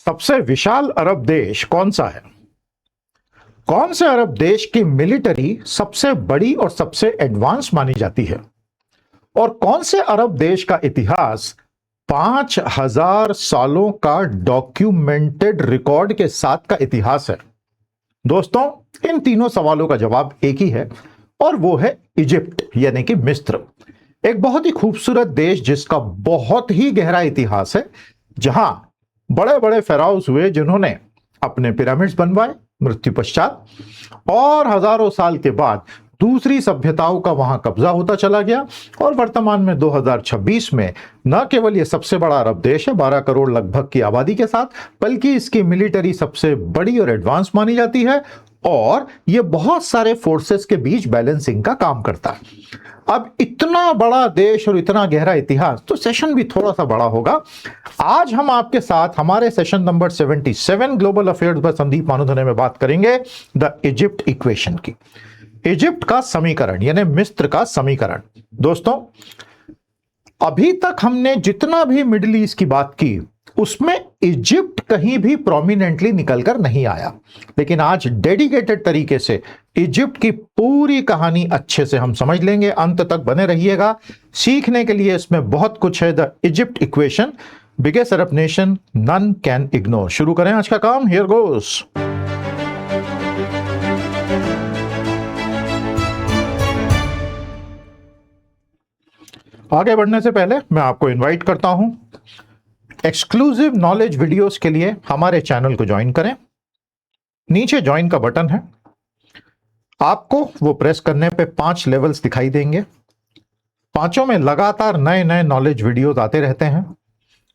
सबसे विशाल अरब देश कौन सा है? कौन से अरब देश की मिलिट्री सबसे बड़ी और सबसे एडवांस मानी जाती है? और कौन से अरब देश का इतिहास 5000 सालों का डॉक्यूमेंटेड रिकॉर्ड के साथ का इतिहास है? दोस्तों, इन तीनों सवालों का जवाब एक ही है और वो है इजिप्ट यानी कि मिस्र। एक बहुत ही खूबसूरत देश जिसका बहुत ही गहरा इतिहास है, जहां बड़े बड़े फेराउस हुए जिन्होंने अपने पिरामिड्स बनवाए मृत्यु पश्चात, और हजारों साल के बाद दूसरी सभ्यताओं का वहां कब्जा होता चला गया। और वर्तमान में 2026 में न केवल यह सबसे बड़ा अरब देश है 12 करोड़ लगभग की आबादी के साथ, बल्कि इसकी मिलिट्री सबसे बड़ी और एडवांस मानी जाती है और यह बहुत सारे फोर्सेस के बीच बैलेंसिंग का काम करता है। अब इतना बड़ा देश और इतना गहरा इतिहास, तो सेशन भी थोड़ा सा बड़ा होगा। आज हम आपके साथ हमारे सेशन नंबर 77 ग्लोबल अफेयर्स पर संदीप मानूधने में बात करेंगे द इजिप्ट इक्वेशन की। इजिप्ट का समीकरण यानी मिस्र का समीकरण। दोस्तों, अभी तक हमने जितना भी मिडिल ईस्ट की बात की उसमें इजिप्ट कहीं भी प्रोमिनेंटली निकलकर नहीं आया, लेकिन आज डेडिकेटेड तरीके से इजिप्ट की पूरी कहानी अच्छे से हम समझ लेंगे। अंत तक बने रहिएगा, सीखने के लिए इसमें बहुत कुछ है। The Egypt equation, biggest Arab nation none can ignore. शुरू करें आज का काम। Here goes. आगे बढ़ने से पहले मैं आपको इनवाइट करता हूं, एक्सक्लूसिव नॉलेज वीडियोस के लिए हमारे चैनल को ज्वाइन करें। नीचे ज्वाइन का बटन है, आपको वो प्रेस करने पे 5 लेवल्स दिखाई देंगे। पांचों में लगातार नए नए नॉलेज वीडियोस आते रहते हैं।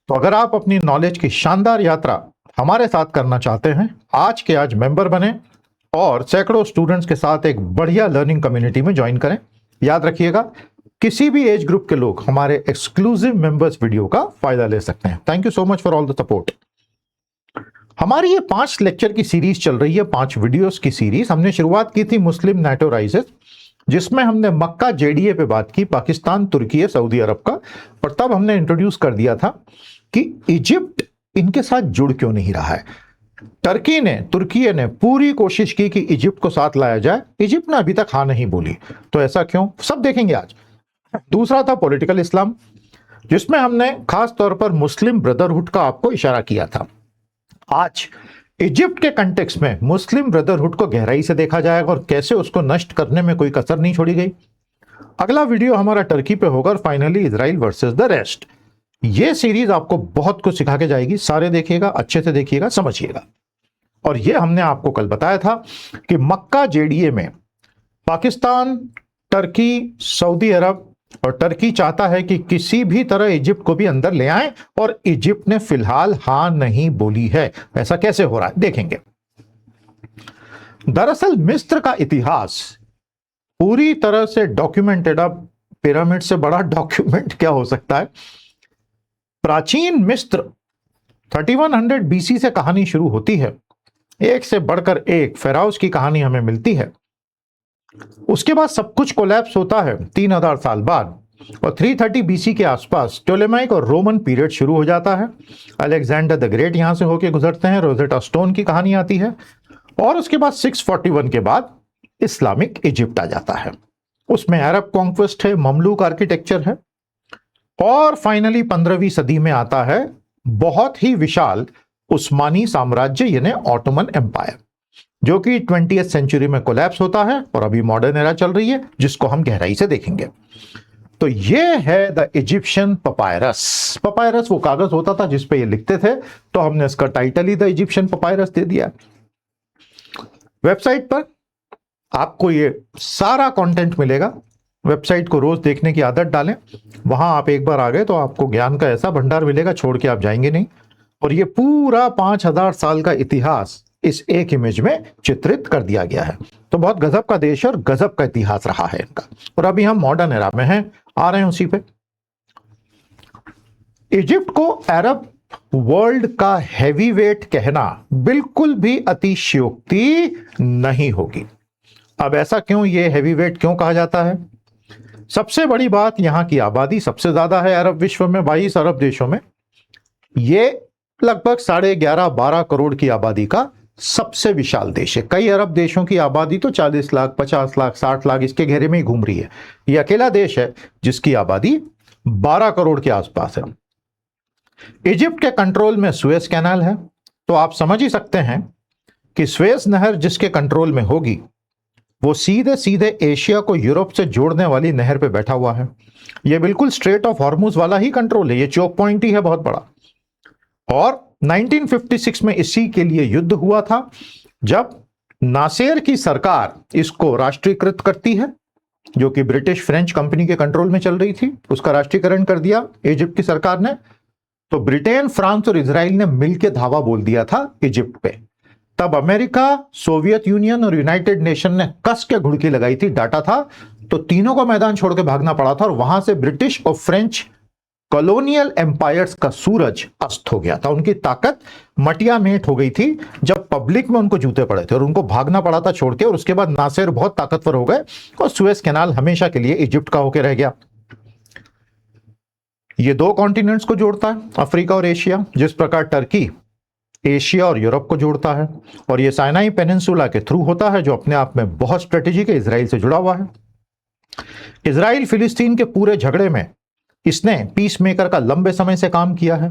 तो अगर आप अपनी नॉलेज की शानदार यात्रा हमारे साथ करना चाहते हैं, आज के आज मेंबर बने और सैकड़ों स्टूडेंट्स के साथ एक बढ़िया लर्निंग कम्युनिटी में ज्वाइन करें। याद रखिएगा, किसी भी एज ग्रुप के लोग हमारे एक्सक्लूसिव मेंबर्स वीडियो का फायदा ले सकते हैं। Thank you so much for all the support. हमारी ये 5 लेक्चर की सीरीज चल रही है, 5 वीडियोस की सीरीज। हमने शुरुआत की थी मुस्लिम नाटो राइजेस, जिसमें हमने मक्का जेडीए पे बात की, पाकिस्तान, तुर्की, सऊदी अरब का। और तब हमने इंट्रोड्यूस कर दिया था कि इजिप्ट इनके साथ जुड़ क्यों नहीं रहा है। तुर्की ने पूरी कोशिश की कि इजिप्ट को साथ लाया जाए, इजिप्ट ने अभी तक हाँ नहीं बोली। तो ऐसा क्यों, सब देखेंगे आज। दूसरा था पॉलिटिकल इस्लाम, जिसमें हमने खास तौर पर मुस्लिम ब्रदरहुड का आपको इशारा किया था। आज इजिप्ट के कंटेक्स्ट में मुस्लिम ब्रदरहुड को गहराई से देखा जाएगा और कैसे उसको नष्ट करने में कोई कसर नहीं छोड़ी गई। अगला वीडियो हमारा टर्की पे होगा और finally Israel versus the rest. ये सीरीज आपको बहुत कुछ सिखा के जाएगी, सारे देखिएगा, अच्छे से देखिएगा, समझिएगा। और ये हमने आपको कल बताया था कि मक्का जेडीए में पाकिस्तान, टर्की, सऊदी अरब और टर्की चाहता है कि किसी भी तरह इजिप्ट को भी अंदर ले आए, और इजिप्ट ने फिलहाल हां नहीं बोली है। ऐसा कैसे हो रहा है देखेंगे। दरअसल मिस्र का इतिहास पूरी तरह से डॉक्यूमेंटेड। अब पिरामिड से बड़ा डॉक्यूमेंट क्या हो सकता है। प्राचीन मिस्र 3100 बीसी से कहानी शुरू होती है। एक से बढ़कर एक फेराउस की कहानी हमें मिलती है। उसके बाद सब कुछ कोलैप्स होता है 3000 साल बाद, और 330 बीसी के आसपास टोलेमाइक और रोमन पीरियड शुरू हो जाता है। अलेक्जेंडर द ग्रेट यहां से होकर गुजरते हैं, रोजेटा स्टोन की कहानी आती है, और उसके बाद 641 के बाद इस्लामिक इजिप्ट आ जाता है। उसमें अरब कॉन्क्वेस्ट है, ममलूक आर्किटेक्चर है, और फाइनली 15वीं सदी में आता है बहुत ही विशाल उस्मानी साम्राज्य यानी ऑटोमन एम्पायर, जो कि 20th सेंचुरी में कोलैप्स होता है और अभी मॉडर्न एरा चल रही है, जिसको हम गहराई से देखेंगे। तो ये है द इजिप्शियन पपायरस। पपायरस वो कागज होता था जिस पे ये लिखते थे, तो हमने इसका टाइटल ही द इजिप्शियन पपायरस दे दिया। वेबसाइट पर आपको ये सारा कंटेंट मिलेगा। वेबसाइट को रोज देखने की आदत डालें, वहां आप एक बार आ गए तो आपको ज्ञान का ऐसा भंडार मिलेगा, छोड़ के आप जाएंगे नहीं। और ये पूरा 5000 साल का इतिहास इस एक इमेज में चित्रित कर दिया गया है। तो बहुत गजब का देश और गजब का इतिहास रहा है इनका। और अभी हम मॉडर्न एरा में हैं, आ रहे हैं उसी पे। इजिप्ट को अरब वर्ल्ड का हैवीवेट कहना बिल्कुल भी अतिशयोक्ति नहीं होगी। अब ऐसा क्यों, ये हैवीवेट क्यों कहा जाता है? सबसे बड़ी बात, यहां की आबादी सबसे ज्यादा है अरब विश्व में, 22 अरब देशों में। ये लगभग 11.5-12 करोड़ की आबादी का सबसे विशाल देश है। कई अरब देशों की आबादी तो 40 लाख, 50 लाख, 60 लाख इसके घेरे में ही घूम रही है। यह अकेला देश है जिसकी आबादी 12 करोड़ के आसपास है। इजिप्ट के कंट्रोल में सुएज कैनाल है, तो आप समझ ही सकते हैं कि सुएज नहर जिसके कंट्रोल में होगी वो सीधे सीधे एशिया को यूरोप से जोड़ने वाली नहर पे बैठा हुआ है। ये बिल्कुल स्ट्रेट ऑफ हॉर्मुज वाला ही कंट्रोल है, ये चोक पॉइंट ही है बहुत बड़ा। और 1956 में इसी के लिए युद्ध हुआ था, जब नासेर की सरकार इसको राष्ट्रीयकृत करती है, जो कि ब्रिटिश फ्रेंच कंपनी के कंट्रोल में चल रही थी, उसका राष्ट्रीयकरण कर दिया इजिप्ट की सरकार ने। तो ब्रिटेन, फ्रांस और इजराइल ने मिलकर धावा बोल दिया था इजिप्ट पे। तब अमेरिका, सोवियत यूनियन और यूनाइटेड नेशन ने कस के घुड़की लगाई थी, डांटा था, तो तीनों को मैदान छोड़ के भागना पड़ा था और वहां से ब्रिटिश और फ्रेंच कॉलोनियल एम्पायर्स का सूरज अस्त हो गया था। उनकी ताकत मटिया मेट हो गई थी जब पब्लिक में उनको जूते पड़े थे और उनको भागना पड़ा था छोड़ के। और उसके बाद नासेर बहुत ताकतवर हो गए और सुएज कैनाल हमेशा के लिए इजिप्ट का होकर रह गया। ये दो कॉन्टिनेंट्स को जोड़ता है, अफ्रीका और एशिया, जिस प्रकार टर्की एशिया और यूरोप को जोड़ता है। और ये साइनाई पेनिनसुला के थ्रू होता है, जो अपने आप में बहुत स्ट्रेटेजिक है, इजराइल से जुड़ा हुआ है। इजराइल फिलिस्तीन के पूरे झगड़े में इसने पीस मेकर का लंबे समय से काम किया है।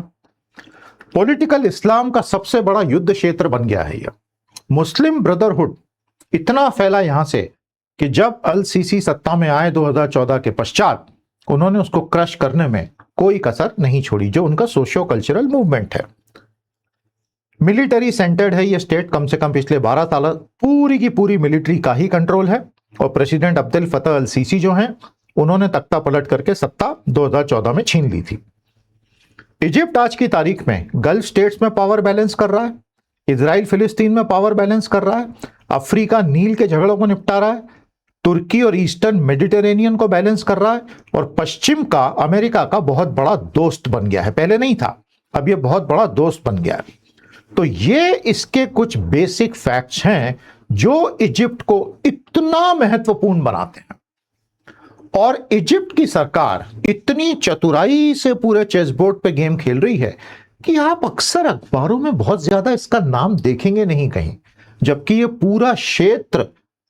पॉलिटिकल इस्लाम का सबसे बड़ा युद्ध क्षेत्र बन गया है यह। मुस्लिम ब्रदरहुड इतना फैला यहां से कि जब अल सीसी सत्ता में आए 2014 के पश्चात, उन्होंने उसको क्रश करने में कोई कसर नहीं छोड़ी, जो उनका सोशियो कल्चरल मूवमेंट है। मिलिटरी सेंटर्ड है ये स्टेट, कम से कम पिछले 12 साल पूरी की पूरी मिलिट्री का ही कंट्रोल है। और प्रेसिडेंट अब्देल फतह अल सीसी जो हैं, उन्होंने तख्ता पलट करके सत्ता 2014 में छीन ली थी। इजिप्ट आज की तारीख में गल्फ स्टेट्स में पावर बैलेंस कर रहा है, इजराइल फिलिस्तीन में पावर बैलेंस कर रहा है, अफ्रीका नील के झगड़ों को निपटा रहा है, तुर्की और ईस्टर्न मेडिटेरेनियन को बैलेंस कर रहा है, और पश्चिम का अमेरिका का बहुत बड़ा दोस्त बन गया है। पहले नहीं था, अब ये बहुत बड़ा दोस्त बन गया है। तो ये इसके कुछ बेसिक फैक्ट्स हैं जो इजिप्ट को इतना महत्वपूर्ण बनाते हैं। और इजिप्ट की सरकार इतनी चतुराई से पूरे चेसबोर्ड पे गेम खेल रही है कि आप अक्सर अखबारों में बहुत ज्यादा इसका नाम देखेंगे नहीं कहीं, जबकि ये पूरा क्षेत्र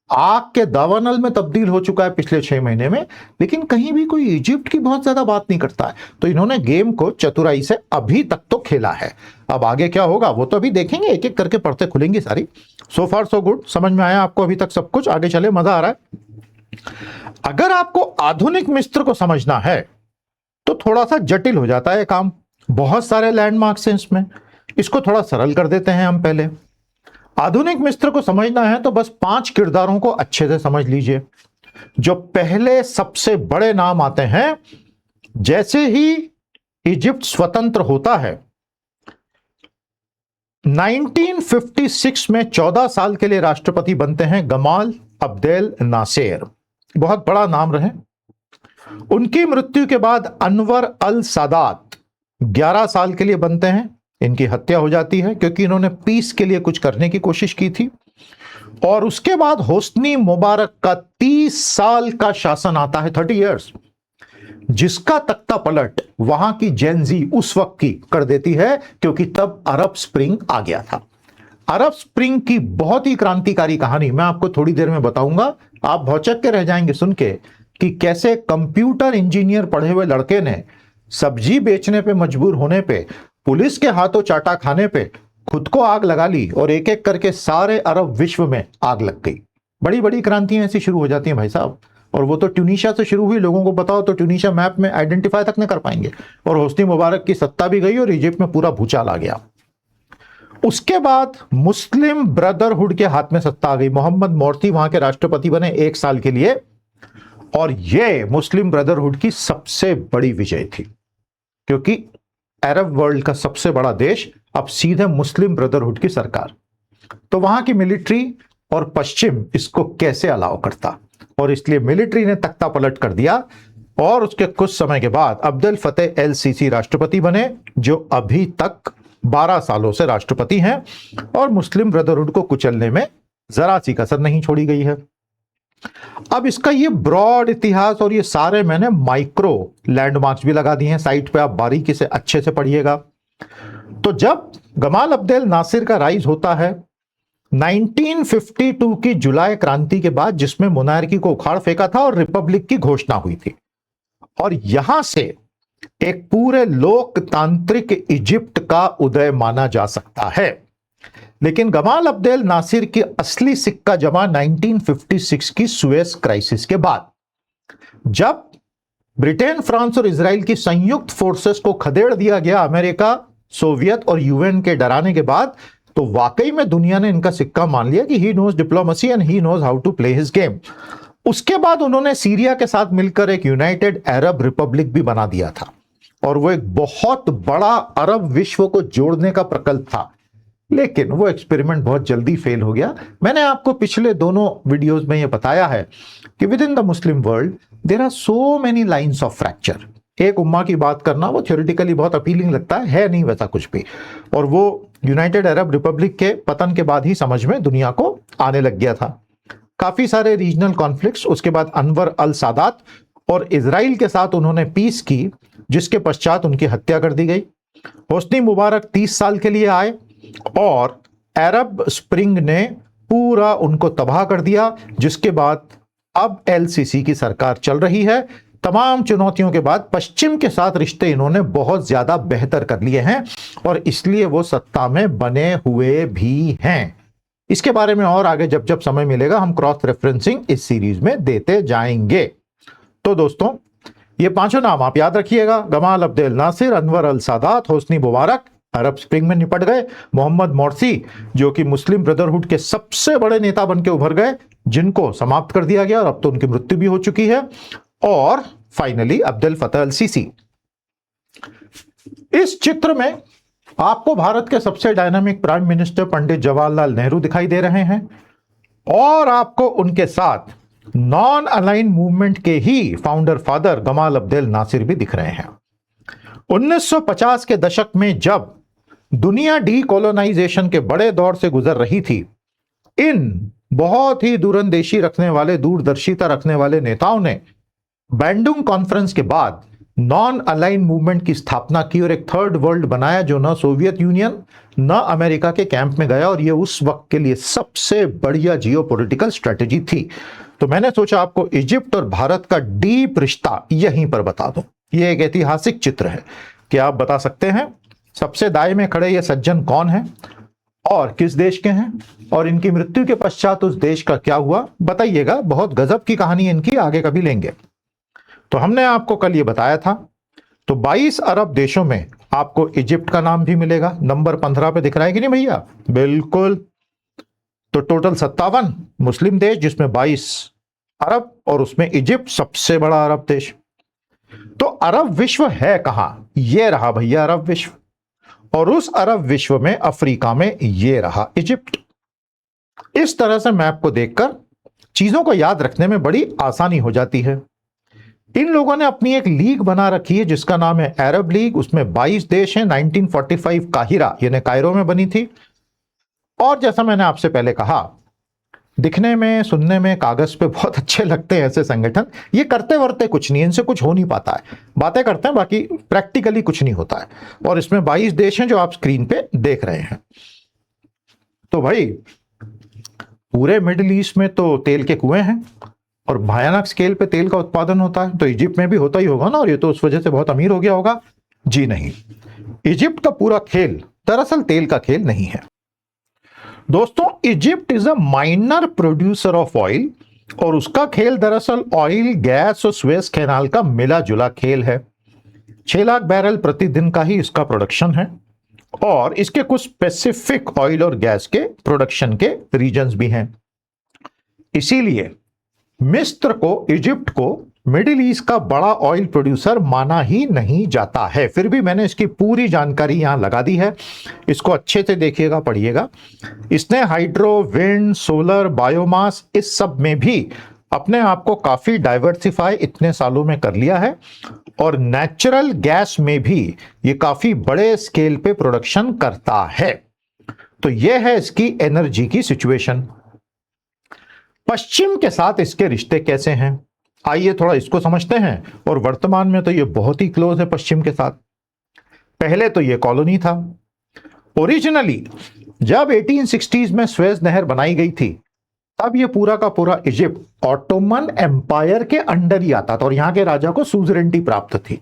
आग के दावानल में तब्दील हो चुका है पिछले 6 महीने में, लेकिन कहीं भी कोई इजिप्ट की बहुत ज्यादा बात नहीं करता है। तो इन्होंने गेम को चतुराई से अभी तक तो खेला है। अब आगे क्या होगा वो तो अभी देखेंगे, एक एक करके पढ़ते खुलेंगी सारी। सो फार सो गुड, समझ में आया आपको अभी तक सब कुछ? आगे चले, मजा आ रहा है। अगर आपको आधुनिक मिस्र को समझना है तो थोड़ा सा जटिल हो जाता है काम, बहुत सारे लैंडमार्क्स हैं इसमें। इसको थोड़ा सरल कर देते हैं हम। पहले आधुनिक मिस्र को समझना है तो बस 5 किरदारों को अच्छे से समझ लीजिए। जो पहले सबसे बड़े नाम आते हैं, जैसे ही इजिप्ट स्वतंत्र होता है 1956 में 14 साल के लिए राष्ट्रपति बनते हैं गमाल अब्देल नासेर, बहुत बड़ा नाम रहे। उनकी मृत्यु के बाद अनवर अल सादात 11 साल के लिए बनते हैं। इनकी हत्या हो जाती है क्योंकि इन्होंने पीस के लिए कुछ करने की कोशिश की थी। और उसके बाद होस्नी मुबारक का 30 साल का शासन आता है, 30 इयर्स, जिसका तख्ता पलट वहां की जेनजी उस वक्त की कर देती है, क्योंकि तब अरब स्प्रिंग आ गया था। अरब स्प्रिंग की बहुत ही क्रांतिकारी कहानी मैं आपको थोड़ी देर में बताऊंगा। आप भौचक के रह जाएंगे सुन के कि कैसे कंप्यूटर इंजीनियर पढ़े हुए लड़के ने सब्जी बेचने पे मजबूर होने पे, पुलिस के हाथों चाटा खाने पे खुद को आग लगा ली और एक एक करके सारे अरब विश्व में आग लग गई। बड़ी बड़ी क्रांतियां ऐसी शुरू हो जाती हैं भाई साहब। और वो तो ट्यूनीशिया से शुरू हुई, लोगों को बताओ तो ट्यूनीशिया मैप में आइडेंटिफाई तक नहीं कर पाएंगे। और होस्नी मुबारक की सत्ता भी गई और इजिप्ट में पूरा भूचाल आ गया। उसके बाद मुस्लिम ब्रदरहुड के हाथ में सत्ता आ गई। मोहम्मद मोर्सी वहां के राष्ट्रपति बने 1 साल के लिए, और यह मुस्लिम ब्रदरहुड की सबसे बड़ी विजय थी, क्योंकि अरब वर्ल्ड का सबसे बड़ा देश अब सीधे मुस्लिम ब्रदरहुड की सरकार। तो वहां की मिलिट्री और पश्चिम इसको कैसे अलाउ करता, और इसलिए मिलिट्री ने तख्ता पलट कर दिया। और उसके कुछ समय के बाद अब्देल फतेह एल सीसी राष्ट्रपति बने, जो अभी तक 12 सालों से राष्ट्रपति हैं, और मुस्लिम ब्रदरहुड को कुचलने में जरा सी कसर नहीं छोड़ी गई है। अब इसका ये ब्रॉड इतिहास और ये सारे मैंने माइक्रो लैंडमार्क्स भी लगा दिए हैं साइट पे, आप बारीकी से अच्छे से पढ़िएगा। तो जब गमाल अब्देल नासिर का राइज होता है 1952 की जुलाई क्रांति के बाद, जिसमें मोनार्की को उखाड़ फेंका था और रिपब्लिक की घोषणा हुई थी, और यहां से एक पूरे लोकतांत्रिक इजिप्ट का उदय माना जा सकता है। लेकिन गमाल अब्देल नासिर की असली सिक्का जमा 1956 की सुएज क्राइसिस के बाद, जब ब्रिटेन, फ्रांस और इजराइल की संयुक्त फोर्सेस को खदेड़ दिया गया अमेरिका, सोवियत और यूएन के डराने के बाद, तो वाकई में दुनिया ने इनका सिक्का मान लिया कि he knows diplomacy and he knows how to play his game. उसके बाद उन्होंने सीरिया के साथ मिलकर एक यूनाइटेड अरब रिपब्लिक भी बना दिया था, और वो एक बहुत बड़ा अरब विश्व को जोड़ने का प्रकल्प था। लेकिन वो एक्सपेरिमेंट बहुत जल्दी फेल हो गया। मैंने आपको पिछले दोनों वीडियोस में ये बताया है कि within the Muslim world there are so many lines of fracture. एक उम्मा की बात करना वो थ्योरेटिकली बहुत अपीलिंग लगता है नहीं वैसा कुछ भी, और वो यूनाइटेड अरब रिपब्लिक के पतन के बाद ही समझ में दुनिया को आने लग गया था। काफी सारे रीजनल कॉन्फ्लिक्ट्स, उसके बाद अनवर अल सादात और इजराइल के साथ उन्होंने पीस की, जिसके पश्चात उनकी हत्या कर दी गई। होस्नी मुबारक 30 साल के लिए आए और अरब स्प्रिंग ने पूरा उनको तबाह कर दिया, जिसके बाद अब एलसीसी की सरकार चल रही है। तमाम चुनौतियों के बाद पश्चिम के साथ रिश्ते इन्होंने बहुत ज्यादा बेहतर कर लिए हैं, और इसलिए वो सत्ता में बने हुए भी हैं। इसके बारे में और आगे जब जब समय मिलेगा हम क्रॉस रेफरेंसिंग इस सीरीज में देते जाएंगे। तो दोस्तों, ये पांचों नाम आप याद रखिएगा: गमाल अब्देल नासिर, अनवर अल सादात, होस्नी मुबारक अरब स्प्रिंग में निपट गए, मोहम्मद मोर्सी जो कि मुस्लिम ब्रदरहुड के सबसे बड़े नेता बनकर उभर गए, जिनको समाप्त कर दिया गया और अब तो उनकी मृत्यु भी हो चुकी है, और फाइनली अब्देल फतह अल सीसी। इस चित्र में आपको भारत के सबसे dynamic prime minister Pandit Jawaharlal Nehru दिखाई दे रहे हैं, और आपको उनके साथ नॉन अलाइन मूवमेंट के ही founder father Gamal Abdel Nasser भी दिख रहे हैं। 1950 के दशक में जब दुनिया डीकोलोनाइजेशन के बड़े दौर से गुजर रही थी, इन बहुत ही दूरंदेशी रखने वाले, दूरदर्शिता रखने वाले नेताओं ने बैंडुंग कॉन्फ्रेंस के बाद नॉन अलाइन मूवमेंट की स्थापना की और एक थर्ड वर्ल्ड बनाया, जो न सोवियत यूनियन न अमेरिका के कैंप में गया, और यह उस वक्त के लिए सबसे बढ़िया जियोपॉलिटिकल स्ट्रेटेजी थी। तो मैंने सोचा आपको इजिप्ट और भारत का डीप रिश्ता यहीं पर बता दूं। यह एक ऐतिहासिक चित्र है। क्या आप बता सकते हैं सबसे दाएं में खड़े ये सज्जन कौन है और किस देश के हैं, और इनकी मृत्यु के पश्चात उस देश का क्या हुआ? बताइएगा। बहुत गजब की कहानी इनकी, आगे कभी लेंगे। तो हमने आपको कल ये बताया था, तो 22 अरब देशों में आपको इजिप्ट का नाम भी मिलेगा। नंबर 15 पे दिख रहा है कि नहीं भैया? बिल्कुल। तो टोटल 57 मुस्लिम देश, जिसमें 22 अरब, और उसमें इजिप्ट सबसे बड़ा अरब देश। तो अरब विश्व है कहां? ये रहा भैया अरब विश्व, और उस अरब विश्व में अफ्रीका में ये रहा इजिप्ट। इस तरह से मैप को देखकर चीजों को याद रखने में बड़ी आसानी हो जाती है। इन लोगों ने अपनी एक लीग बना रखी है जिसका नाम है अरब लीग। उसमें 22 देश हैं। 1945 काहिरा यानी कायरो में बनी थी, और जैसा मैंने आपसे पहले कहा, दिखने में, सुनने में, कागज पे बहुत अच्छे लगते हैं ऐसे संगठन। ये करते वर्ते कुछ नहीं, इनसे कुछ हो नहीं पाता है। बातें करते हैं, बाकी प्रैक्टिकली कुछ नहीं होता है। और इसमें 22 देश हैं जो आप स्क्रीन पे देख रहे हैं। तो भाई पूरे मिडिल ईस्ट में तो तेल के कुएं हैं और भयानक स्केल पे तेल का उत्पादन होता है, तो इजिप्ट में भी होता ही होगा ना, और ये तो उस वजह से बहुत अमीर हो गया होगा। जी नहीं, इजिप्ट का पूरा खेल दरअसल तेल का खेल नहीं है दोस्तों। Egypt is a minor producer of oil, और उसका खेल दरअसल ऑयल, गैस और सुएज कैनाल का मिला जुला खेल है। 6 लाख बैरल प्रतिदिन का ही इसका प्रोडक्शन है, और इसके कुछ स्पेसिफिक ऑयल और गैस के प्रोडक्शन के रीजन्स भी हैं। इसीलिए मिस्र को, इजिप्ट को मिडिल ईस्ट का बड़ा ऑयल प्रोड्यूसर माना ही नहीं जाता है। फिर भी मैंने इसकी पूरी जानकारी यहां लगा दी है, इसको अच्छे से देखिएगा, पढ़िएगा। इसने हाइड्रो, विंड, सोलर, बायोमास, इस सब में भी अपने आप को काफी डाइवर्सिफाई इतने सालों में कर लिया है, और नेचुरल गैस में भी ये काफी बड़े स्केल पे प्रोडक्शन करता है। तो यह है इसकी एनर्जी की सिचुएशन। पश्चिम के साथ इसके रिश्ते कैसे हैं, आइए थोड़ा इसको समझते हैं। और वर्तमान में तो ये बहुत ही क्लोज है पश्चिम के साथ। पहले तो ये कॉलोनी था, ओरिजिनली जब 1860s में स्वेज नहर बनाई गई थी, तब ये पूरा का पूरा इजिप्ट ऑटोमन एम्पायर के अंडर ही आता था और यहां के राजा को सुजरेंटी प्राप्त थी।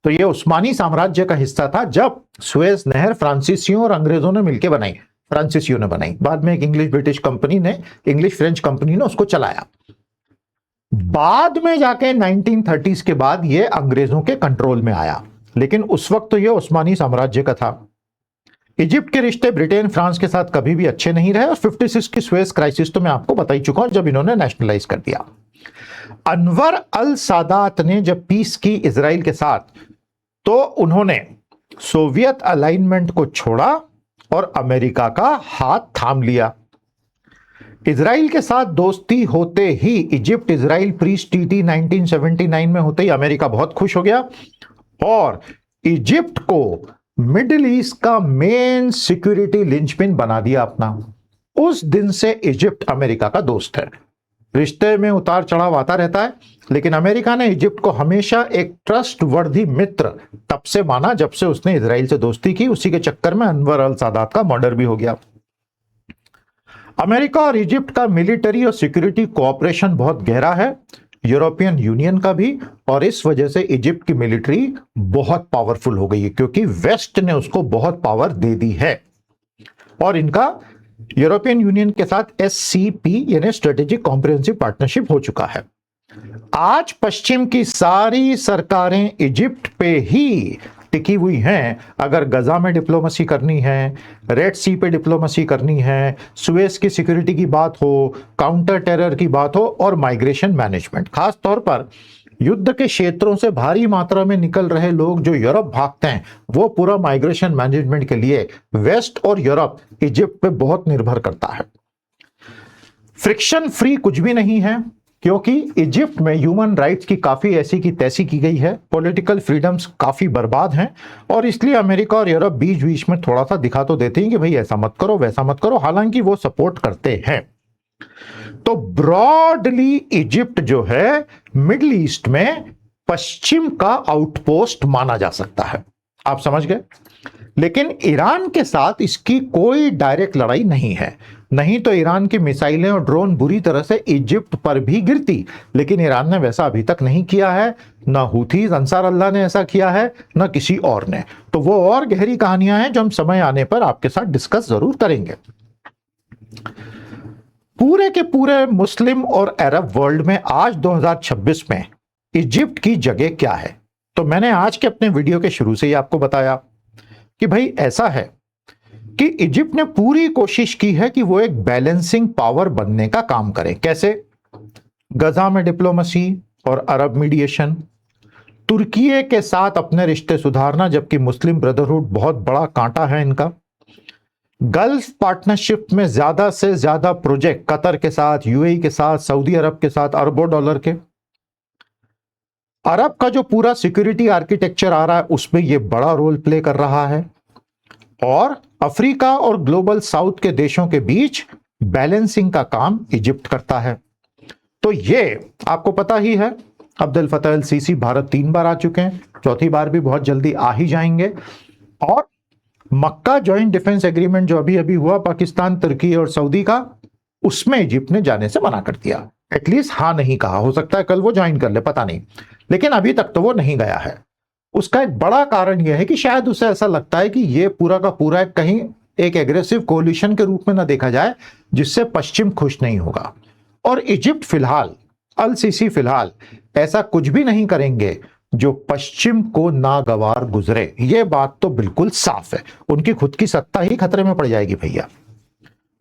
तो ये उस्मानी साम्राज्य का हिस्सा था जब स्वेज नहर फ्रांसीसियों और अंग्रेजों ने मिलकर बनाई, फ्रांसीसियों ने बनाई। बाद में एक इंग्लिश ब्रिटिश कंपनी ने, इंग्लिश फ्रेंच कंपनी ने उसको चलाया। बाद में जाके 1930s के बाद ये अंग्रेजों के कंट्रोल में आया, लेकिन उस वक्त तो ये उस्मानी साम्राज्य का था। इजिप्ट के रिश्ते ब्रिटेन फ्रांस के साथ कभी भी अच्छे नहीं रहे और 56 की स्वेज क्राइसिस तो मैं आपको बता ही चुका हूं, जब इन्होंने नेशनलाइज कर दिया। अनवर अल सादात ने जब पीस की इजराइल के साथ, तो उन्होंने सोवियत अलाइनमेंट को छोड़ा और अमेरिका का हाथ थाम लिया। इजराइल के साथ दोस्ती होते ही, इजिप्ट इजराइल पीस ट्रीटी 1979 में होते ही अमेरिका बहुत खुश हो गया और इजिप्ट को मिडिल ईस्ट का मेन सिक्योरिटी लिंचपिन बना दिया अपना। उस दिन से इजिप्ट अमेरिका का दोस्त है। रिश्ते में उतार चढ़ाव आता रहता है, लेकिन अमेरिका ने इजिप्ट को हमेशा एक ट्रस्टवर्दी मित्र तब से माना जब से उसने इजराइल से दोस्ती की। उसी के चक्कर में अनवर अल सादात का मर्डर भी हो गया। अमेरिका और इजिप्ट का मिलिट्री और सिक्योरिटी कोऑपरेशन बहुत गहरा है, यूरोपियन यूनियन का भी, और इस वजह से इजिप्ट की मिलिट्री बहुत पावरफुल हो गई है क्योंकि वेस्ट ने उसको बहुत पावर दे दी है। और इनका यूरोपियन यूनियन के साथ एससीपी यानी स्ट्रेटेजिक कॉम्प्रिहेंसिव पार्टनरशिप हो चुका है। आज पश्चिम की सारी सरकारें इजिप्ट पे ही टिकी हुई हैं। अगर गजा में डिप्लोमेसी करनी है, रेड सी पे डिप्लोमेसी करनी है, सुएज की सिक्योरिटी की बात हो, काउंटर टेरर की बात हो और माइग्रेशन मैनेजमेंट, खास तौर पर युद्ध के क्षेत्रों से भारी मात्रा में निकल रहे लोग जो यूरोप भागते हैं, वो पूरा माइग्रेशन मैनेजमेंट के लिए वेस्ट और यूरोप इजिप्ट पे बहुत निर्भर करता है। फ्रिक्शन फ्री कुछ भी नहीं है क्योंकि इजिप्ट में ह्यूमन राइट्स की काफी ऐसी की तैसी की गई है, पॉलिटिकल फ्रीडम्स काफी बर्बाद हैं और इसलिए अमेरिका और यूरोप बीच बीच में थोड़ा सा दिखा तो देते हैं कि भाई ऐसा मत करो वैसा मत करो, हालांकि वो सपोर्ट करते हैं। तो ब्रॉडली इजिप्ट जो है मिडिल ईस्ट में पश्चिम का आउटपोस्ट माना जा सकता है, आप समझ गए। लेकिन ईरान के साथ इसकी कोई डायरेक्ट लड़ाई नहीं है, नहीं तो ईरान की मिसाइलें और ड्रोन बुरी तरह से इजिप्ट पर भी गिरती, लेकिन ईरान ने वैसा अभी तक नहीं किया है, ना हूथीज अंसार अल्लाह ने ऐसा किया है, ना किसी और ने। तो वो और गहरी कहानियां हैं जो हम समय आने पर आपके साथ डिस्कस जरूर करेंगे। पूरे के पूरे मुस्लिम और अरब वर्ल्ड में आज 2026 में इजिप्ट की जगह क्या है? तो मैंने आज के अपने वीडियो के शुरू से ही आपको बताया कि भाई ऐसा है कि इजिप्ट ने पूरी कोशिश की है कि वो एक बैलेंसिंग पावर बनने का काम करे। कैसे? गजा में डिप्लोमेसी और अरब मीडिएशन, तुर्की के साथ अपने रिश्ते सुधारना, जबकि मुस्लिम ब्रदरहुड बहुत बड़ा कांटा है इनका। गल्फ पार्टनरशिप में ज्यादा से ज्यादा प्रोजेक्ट कतर के साथ, यूएई के साथ, सऊदी अरब के साथ अरबों डॉलर के। अरब का जो पूरा सिक्योरिटी आर्किटेक्चर आ रहा है उसमें यह बड़ा रोल प्ले कर रहा है। और अफ्रीका और ग्लोबल साउथ के देशों के बीच बैलेंसिंग का काम इजिप्ट करता है। तो ये आपको पता ही है, अब्दुल फतह अल सीसी भारत 3 बार आ चुके हैं, चौथी बार भी बहुत जल्दी आ ही जाएंगे। और मक्का जॉइंट डिफेंस एग्रीमेंट जो अभी अभी हुआ पाकिस्तान, तुर्की और सऊदी का, उसमें इजिप्ट ने जाने से मना कर दिया। एटलीस्ट हाँ नहीं कहा, हो सकता है कल वो ज्वाइन कर ले, पता नहीं, लेकिन अभी तक तो वो नहीं गया है। उसका एक बड़ा कारण यह है कि शायद उसे ऐसा लगता है कि ये पूरा का पूरा कहीं एक एग्रेसिव कोलिशन के रूप में ना देखा जाए जिससे पश्चिम खुश नहीं होगा। और इजिप्ट फिलहाल, अल सीसी फिलहाल ऐसा कुछ भी नहीं करेंगे जो पश्चिम को नागवार गुजरे, ये बात तो बिल्कुल साफ है। उनकी खुद की सत्ता ही खतरे में पड़ जाएगी भैया।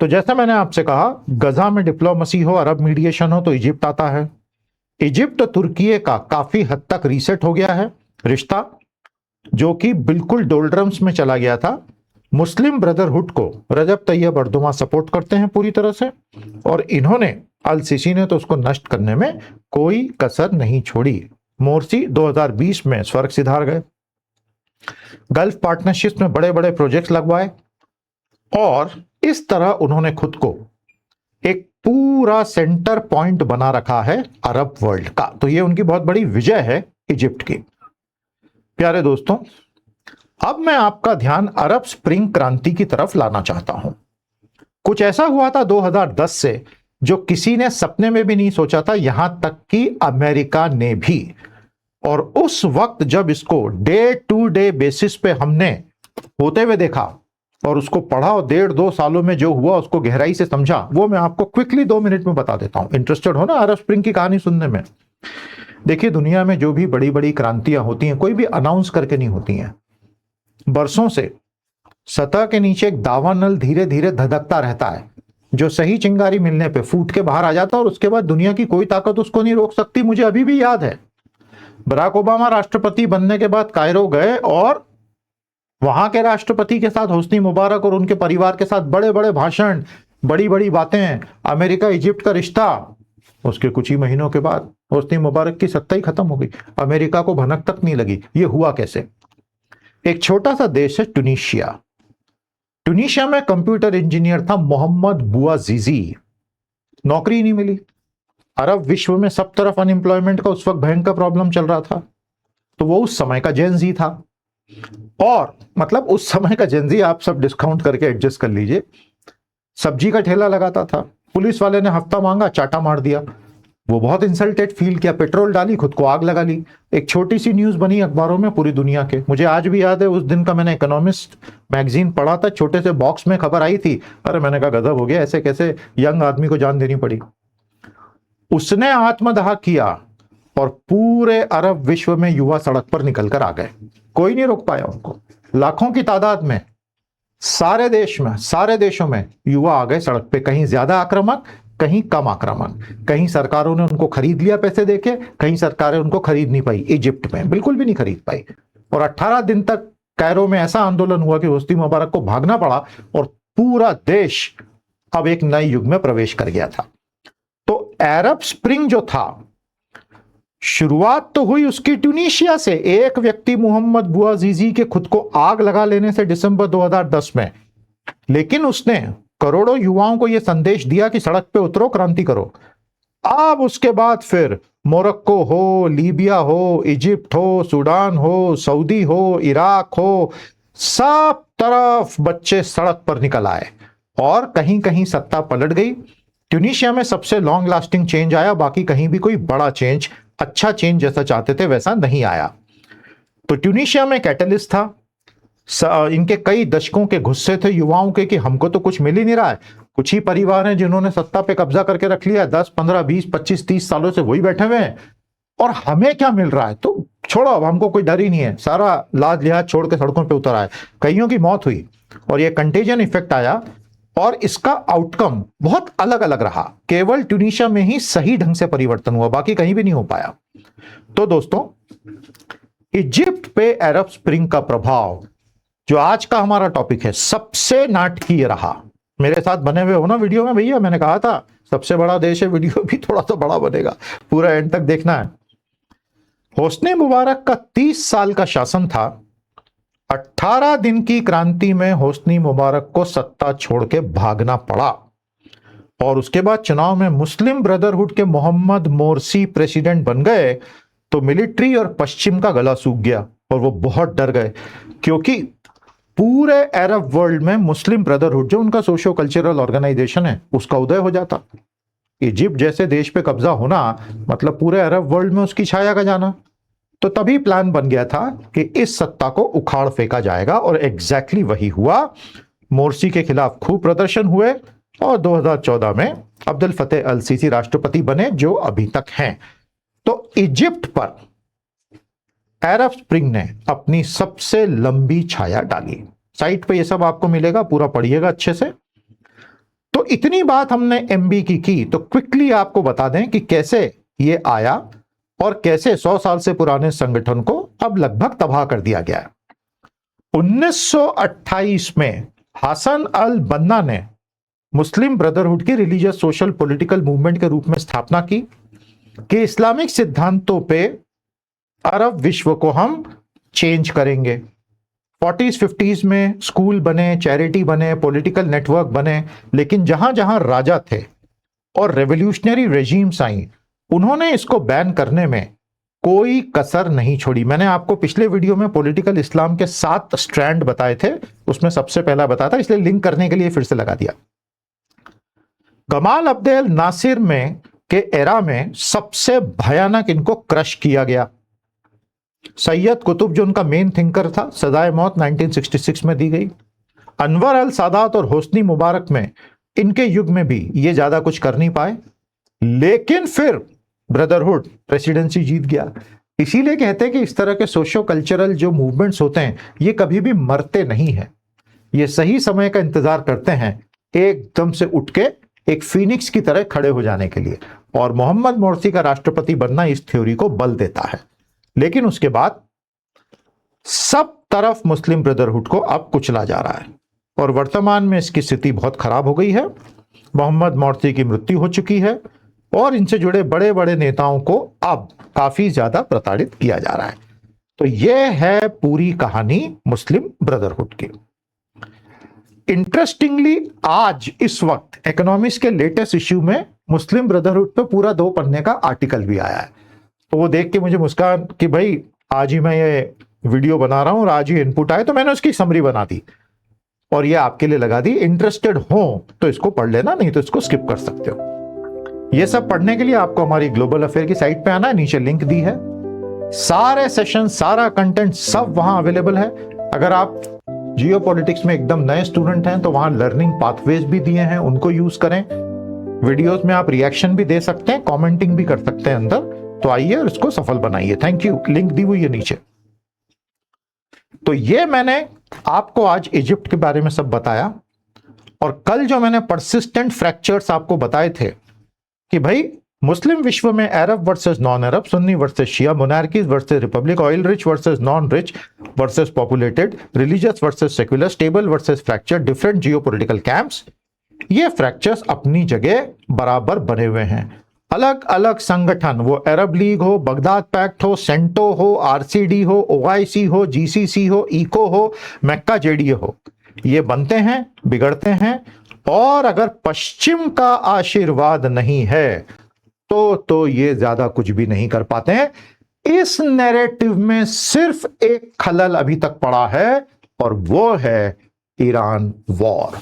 तो जैसा मैंने आपसे कहा, गजा में डिप्लोमेसी हो, अरब मीडिएशन हो, तो इजिप्ट आता है। इजिप्ट तुर्की का काफी हद तक रीसेट हो गया है रिश्ता, जो कि बिल्कुल डोल्ड्रम्स में चला गया था। मुस्लिम ब्रदरहुड को रजब तैयब अर्दोगान सपोर्ट करते हैं पूरी तरह से, और इन्होंने, अल सीसी ने तो उसको नष्ट करने में कोई कसर नहीं छोड़ी। मोर्सी 2020 में स्वर्ग सिधार गए, गल्फ पार्टनरशिप में बड़े बड़े प्रोजेक्ट्स लगवाए, और इस तरह उन्होंने खुद को एक पूरा सेंटर पॉइंट बना रखा है अरब वर्ल्ड का। तो ये उनकी बहुत बड़ी विजय है इजिप्ट की। प्यारे दोस्तों, अब मैं आपका ध्यान अरब स्प्रिंग क्रांति की तरफ लाना चाहता हूं। कुछ ऐसा हुआ था 2010 से जो किसी ने सपने में भी नहीं सोचा था, यहां तक कि अमेरिका ने भी। और उस वक्त जब इसको डे टू डे बेसिस पे हमने होते हुए देखा और उसको पढ़ा और 1.5-2 सालों में जो हुआ उसको गहराई से समझा, वो मैं आपको क्विकली 2 मिनट में बता देता हूं। इंटरेस्टेड हो ना अरब स्प्रिंग की कहानी सुनने में? देखिए, दुनिया में जो भी बड़ी बड़ी क्रांतियां होती हैं कोई भी अनाउंस करके नहीं होती हैं। बरसों से सतह के नीचे एक दावा नल धीरे धीरे धधकता रहता है, जो सही चिंगारी मिलने पे फूट के बाहर आ जाता है और उसके बाद दुनिया की कोई ताकत उसको नहीं रोक सकती। मुझे अभी भी याद है, बराक ओबामा राष्ट्रपति बनने के बाद कायरो गए और वहां के राष्ट्रपति के साथ होस्नी मुबारक और उनके परिवार के साथ बड़े बड़े भाषण, बड़ी बड़ी बातें, अमेरिका इजिप्ट का रिश्ता। उसके कुछ ही महीनों के बाद होस्नी मुबारक की सत्ता ही खत्म हो गई, अमेरिका को भनक तक नहीं लगी। ये हुआ कैसे? एक छोटा सा देश है ट्यूनीशिया। ट्यूनीशिया में कंप्यूटर इंजीनियर था मोहम्मद बुआजीजी, नौकरी नहीं मिली। अरब विश्व में सब तरफ अनएम्प्लॉयमेंट का उस वक्त भयंकर प्रॉब्लम चल रहा था, तो वो उस समय का जेनजी था। और मतलब उस समय का जेनजी आप सब डिस्काउंट करके एडजस्ट कर लीजिए। सब्जी का ठेला लगाता था, पुलिस वाले ने हफ्ता मांगा, चाटा मार दिया। वो बहुत इंसल्टेड फील किया, पेट्रोल डाली, खुद को आग लगा ली। एक छोटी सी न्यूज बनी अखबारों में पूरी दुनिया के। मुझे आज भी याद है, उस दिन का मैंने इकोनॉमिस्ट मैगजीन पढ़ा था, छोटे से बॉक्स में खबर आई थी। अरे मैंने कहा गजब हो गया, ऐसे कैसे यंग आदमी को जान देनी पड़ी। उसने आत्मदाह किया और पूरे अरब विश्व में युवा सड़क पर निकलकर आ गए। कोई नहीं रोक पाया उनको। लाखों की तादाद में सारे देशों में युवा आ गए सड़क पे, कहीं ज्यादा आक्रामक, कहीं कम आक्रामक। कहीं सरकारों ने उनको खरीद लिया पैसे देके, कहीं सरकारें उनको खरीद नहीं पाई। इजिप्ट में बिल्कुल भी नहीं खरीद पाई। और 18 दिन तक कायरो में ऐसा आंदोलन हुआ कि होस्नी मुबारक को भागना पड़ा और पूरा देश अब एक नए युग में प्रवेश कर गया था। तो अरब स्प्रिंग जो था, शुरुआत तो हुई उसकी ट्यूनीशिया से, एक व्यक्ति मोहम्मद बुआजीजी के खुद को आग लगा लेने से दिसंबर 2010 में। लेकिन उसने करोड़ों युवाओं को यह संदेश दिया कि सड़क पे उतरो, क्रांति करो। अब उसके बाद फिर मोरक्को हो, लीबिया हो, इजिप्ट हो, सूडान हो, सऊदी हो, इराक हो, सब तरफ बच्चे सड़क पर निकल आए और कहीं कहीं सत्ता पलट गई। ट्यूनीशिया में सबसे लॉन्ग लास्टिंग चेंज आया, बाकी कहीं भी कोई बड़ा चेंज, अच्छा चेंज जैसा चाहते थे वैसा नहीं आया। तो ट्यूनीशिया में कैटलिस्ट था, इनके कई दशकों के गुस्से थे युवाओं के कि हमको तो कुछ मिल ही नहीं रहा है। कुछ ही परिवार हैं जिन्होंने सत्ता पे कब्जा करके रख लिया, 10, 15, 20, 25, 30 सालों से वही बैठे हुए हैं और हमें क्या मिल रहा है? तो छोड़ो, अब हमको कोई डर ही नहीं है। सारा लाज लिहाज छोड़ के सड़कों पे उतर आए। कईयों की मौत हुई और ये कंटेजन इफेक्ट आया और इसका आउटकम बहुत अलग अलग रहा। केवल ट्यूनीशिया में ही सही ढंग से परिवर्तन हुआ, बाकी कहीं भी नहीं हो पाया। तो दोस्तों, इजिप्ट पे अरब स्प्रिंग का प्रभाव, जो आज का हमारा टॉपिक है, सबसे नाटकीय रहा। मेरे साथ बने हुए हो ना वीडियो में भैया, मैंने कहा था सबसे बड़ा देश है, वीडियो भी थोड़ा तो बड़ा बनेगा, पूरा एंड तक देखना है। होस्नी मुबारक का 30 साल का शासन था। 18 दिन की क्रांति में होस्नी मुबारक को सत्ता छोड़ के भागना पड़ा और उसके बाद चुनाव में मुस्लिम ब्रदरहुड के मोहम्मद मोरसी प्रेसिडेंट बन गए तो मिलिट्री और पश्चिम का गला सूख गया और वो बहुत डर गए, क्योंकि पूरे अरब वर्ल्ड में मुस्लिम ब्रदरहुड, जो उनका सोशो कल्चरल ऑर्गेनाइजेशन है, उसका उदय हो जाता। इजिप्ट जैसे देश पे कब्जा होना मतलब पूरे अरब वर्ल्ड में उसकी छाया का जाना। तो तभी प्लान बन गया था कि इस सत्ता को उखाड़ फेंका जाएगा और एग्जैक्टली वही हुआ। मोरसी के खिलाफ खूब प्रदर्शन हुए और 2014 में अब्दुल फतेह अल सीसी राष्ट्रपति बने, जो अभी तक हैं। तो इजिप्ट पर अरब स्प्रिंग ने अपनी सबसे लंबी छाया डाली। साइट पे ये सब आपको मिलेगा, पूरा पढ़िएगा अच्छे से। तो इतनी बात हमने एमबी की तो क्विकली आपको बता दें कि कैसे ये आया और कैसे 100 साल से पुराने संगठन को अब लगभग तबाह कर दिया गया है। 1928 में हसन अल बन्ना ने मुस्लिम ब्रदरहुड की रिलीजियस सोशल पॉलिटिकल मूवमेंट के रूप में स्थापना की कि इस्लामिक सिद्धांतों पे अरब विश्व को हम चेंज करेंगे। 40s 50s में स्कूल बने, चैरिटी बने, पॉलिटिकल नेटवर्क बने, लेकिन जहां जहां राजा थे और रेवोल्यूशनरी रेजीम्स आई, उन्होंने इसको बैन करने में कोई कसर नहीं छोड़ी। मैंने आपको पिछले वीडियो में पॉलिटिकल इस्लाम के 7 स्ट्रैंड बताए थे, उसमें सबसे पहला बताया था, इसलिए लिंक करने के लिए फिर से लगा दिया। गमाल अब्देल नासिर में के एरा में सबसे भयानक इनको क्रश किया गया। सैयद कुतुब जो उनका मेन थिंकर था, सजाए मौत 1966 में दी गई। अनवर अल सादात और होस्नी मुबारक में इनके युग में भी ये ज्यादा कुछ कर नहीं पाए, लेकिन फिर ब्रदरहुड प्रेसिडेंसी जीत गया। इसीलिए कहते हैं कि इस तरह के सोशो कल्चरल जो मूवमेंट्स होते हैं ये कभी भी मरते नहीं हैं, ये सही समय का इंतजार करते हैं एकदम से उठ के एक फीनिक्स की तरह खड़े हो जाने के लिए। और मोहम्मद मोर्सी का राष्ट्रपति बनना इस थ्योरी को बल देता है। लेकिन उसके बाद सब तरफ मुस्लिम ब्रदरहुड को अब कुचला जा रहा है और वर्तमान में इसकी स्थिति बहुत खराब हो गई है। मोहम्मद मोर्सी की मृत्यु हो चुकी है और इनसे जुड़े बड़े बड़े नेताओं को अब काफी ज्यादा प्रताड़ित किया जा रहा है। तो यह है पूरी कहानी मुस्लिम ब्रदरहुड की। इंटरेस्टिंगली आज इस वक्त इकोनॉमिक्स के लेटेस्ट इश्यू में मुस्लिम ब्रदरहुड पे पूरा 2 पन्ने का आर्टिकल भी आया है। तो वो देख के मुझे मुस्कान कि भाई आज ही मैं ये वीडियो बना रहा हूं और आज ही इनपुट आए, तो मैंने उसकी समरी बना दी और ये आपके लिए लगा दी। इंटरेस्टेड हो तो इसको पढ़ लेना, नहीं तो इसको स्किप कर सकते हो। ये सब पढ़ने के लिए आपको हमारी ग्लोबल अफेयर की साइट पे आना है, नीचे लिंक दी है। सारे सेशन, सारा कंटेंट सब वहां अवेलेबल है। अगर आप जियो पॉलिटिक्स में एकदम नए स्टूडेंट हैं तो वहां लर्निंग पाथवेज भी दिए हैं, उनको यूज करें। वीडियोस में आप रिएक्शन भी दे सकते हैं, कमेंटिंग भी कर सकते हैं अंदर। तो आइए और इसको सफल बनाइए। Thank you. लिंक दी हुई है नीचे। तो ये मैंने आपको आज इजिप्ट के बारे में सब बताया और कल जो मैंने परसिस्टेंट फ्रैक्चर्स आपको बताए थे कि भाई मुस्लिम विश्व में Arab versus non Arab, Sunni versus Shia, monarchies versus republic, oil rich versus non rich versus populated, religious versus secular, stable versus fracture, different geopolitical camps. ये फ्रैक्चर्स अपनी जगह बराबर बने हुए हैं। अलग अलग संगठन, वो अरब लीग हो, बगदाद पैक्ट हो, सेंटो हो, आरसीडी हो, ओआईसी हो, जीसीसी हो, इको हो, मक्का जेडीए हो, ये बनते हैं, बिगड़ते हैं और अगर पश्चिम का आशीर्वाद नहीं है तो ये ज्यादा कुछ भी नहीं कर पाते हैं। इस नैरेटिव में सिर्फ एक खलल अभी तक पड़ा है और वो है ईरान वॉर।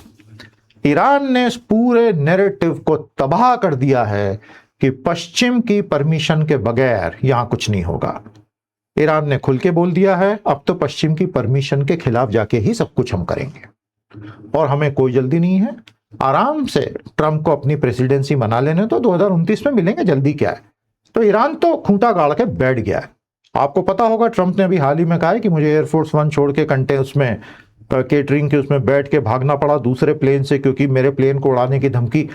ईरान ने इस पूरे नैरेटिव को तबाह कर दिया है कि पश्चिम की परमिशन के बगैर यहां कुछ नहीं होगा। ईरान ने खुल के बोल दिया है अब तो पश्चिम की परमिशन के खिलाफ जाके ही सब कुछ हम करेंगे और हमें कोई जल्दी नहीं है। आराम से ट्रंप को अपनी प्रेसिडेंसी मना लेने तो 2029 में मिलेंगे, जल्दी क्या है। तो ईरान तो खूंटा गाड़ के बैठ गया है। आपको पता होगा ट्रंप ने अभी हाल ही में कहा है कि मुझे एयरफोर्स 1 छोड़ के कंटे उसमें केटरिंग के उसमें बैठ के भागना पड़ा दूसरे प्लेन से क्योंकि मेरे प्लेन को उड़ाने की धमकी।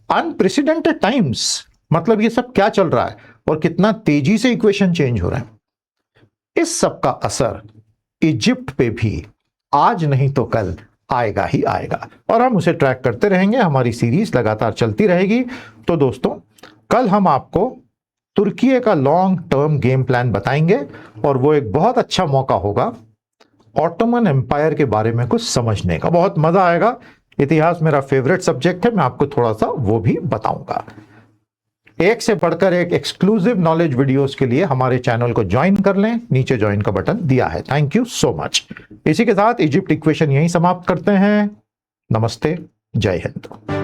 Unprecedented times. मतलब ये सब क्या चल रहा है और कितना तेजी से इक्वेशन चेंज हो रहा है। इस सब का असर इजिप्ट पे भी आज नहीं तो कल आएगा ही आएगा और हम उसे ट्रैक करते रहेंगे। हमारी सीरीज लगातार चलती रहेगी। तो दोस्तों कल हम आपको तुर्की का लॉन्ग टर्म गेम प्लान बताएंगे और वो एक बहुत अच्छा मौका होगा ऑटोमन एम्पायर के बारे में कुछ समझने का। बहुत मजा आएगा। इतिहास मेरा फेवरेट सब्जेक्ट है, मैं आपको थोड़ा सा वो भी बताऊंगा। एक से बढ़कर एक एक्सक्लूसिव नॉलेज वीडियोस के लिए हमारे चैनल को ज्वाइन कर लें, नीचे ज्वाइन का बटन दिया है। Thank you so much. इसी के साथ इजिप्ट इक्वेशन यहीं समाप्त करते हैं। नमस्ते, जय हिंद।